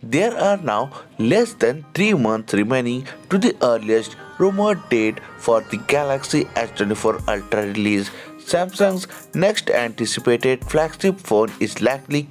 There are now less than 3 months remaining to the earliest rumored date for the Galaxy S24 Ultra release. Samsung's next anticipated flagship phone is likely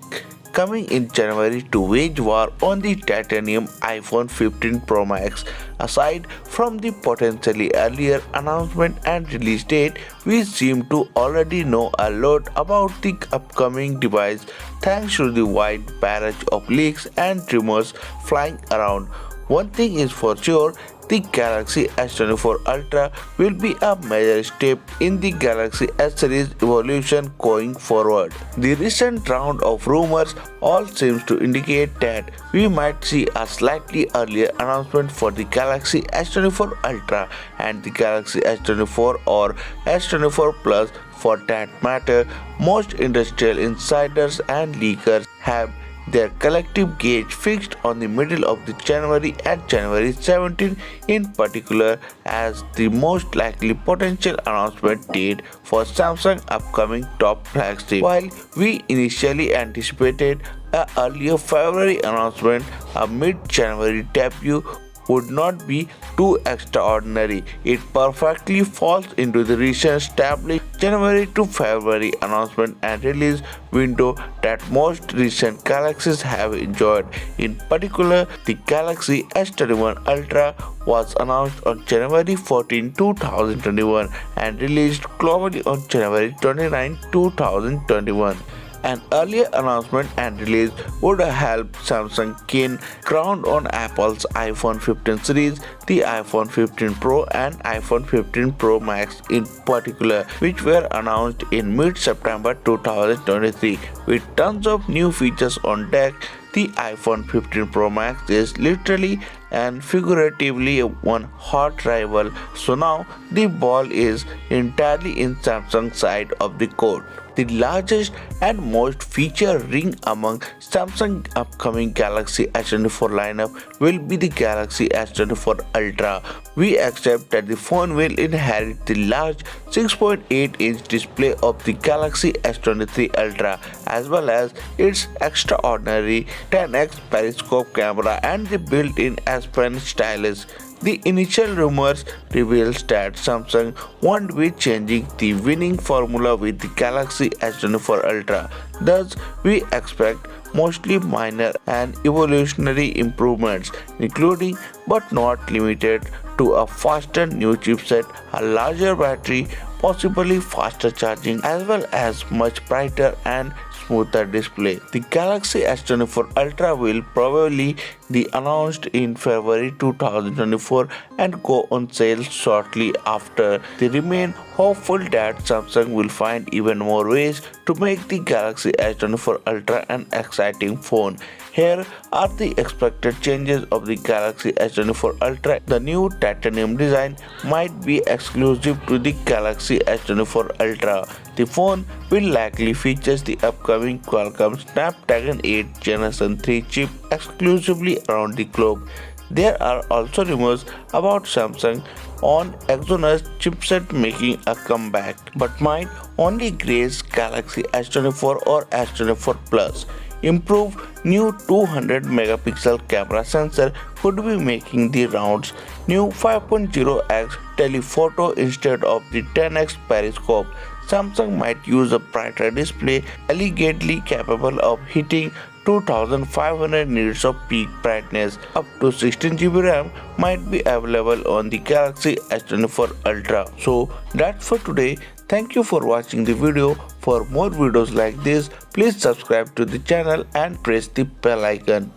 coming in January to wage war on the titanium iPhone 15 Pro Max. Aside from the potentially earlier announcement and release date, we seem to already know a lot about the upcoming device thanks to the wide barrage of leaks and rumors flying around. One thing is for sure, the Galaxy S24 Ultra will be a major step in the Galaxy S series evolution going forward. The recent round of rumors all seems to indicate that we might see a slightly earlier announcement for the Galaxy S24 Ultra and the Galaxy S24 or S24 Plus for that matter. Most industrial insiders and leakers have their collective gauge fixed on the middle of the January and January 17 in particular as the most likely potential announcement date for Samsung upcoming top flagship. While we initially anticipated a earlier February announcement, a mid-January debut would not be too extraordinary. It perfectly falls into the recent established January to February announcement and release window that most recent Galaxies have enjoyed. In particular, the Galaxy S21 Ultra was announced on January 14, 2021 and released globally on January 29, 2021. An earlier announcement and release would help Samsung gain ground on Apple's iPhone 15 series, the iPhone 15 Pro and iPhone 15 Pro Max in particular, which were announced in mid-September 2023. With tons of new features on deck, the iPhone 15 Pro Max is literally and figuratively one hot rival. So now the ball is entirely in Samsung's side of the court. The largest and most feature-rich among Samsung's upcoming Galaxy S24 lineup will be the Galaxy S24 Ultra. We accept that the phone will inherit the large 6.8-inch display of the Galaxy S23 Ultra as well as its extraordinary 10x periscope camera and the built-in S Pen stylus. The initial rumors reveals that Samsung won't be changing the winning formula with the Galaxy S24 Ultra. Thus, we expect mostly minor and evolutionary improvements, including but not limited to a faster new chipset, a larger battery, possibly faster charging, as well as much brighter and smoother display. The Galaxy S24 Ultra will probably be announced in February 2024 and go on sale shortly after. They remain hopeful that Samsung will find even more ways to make the Galaxy S24 Ultra an exciting phone. Here are the expected changes of the Galaxy S24 Ultra. The new titanium design might be exclusive to the Galaxy S24 Ultra. The phone will likely feature the upcoming Qualcomm Snapdragon 8 Generation 3 chip exclusively around the globe. There are also rumors about Samsung on Exynos chipset making a comeback, but might only grace Galaxy S24 or S24 Plus. Improved new 200 megapixel camera sensor could be making the rounds. New 5.0x telephoto instead of the 10x periscope. Samsung might use a brighter display, elegantly capable of hitting 2500 nits of peak brightness. Up to 16GB RAM might be available on the Galaxy S24 Ultra. So that's for today. Thank you for watching the video. For more videos like this, please subscribe to the channel and press the bell icon.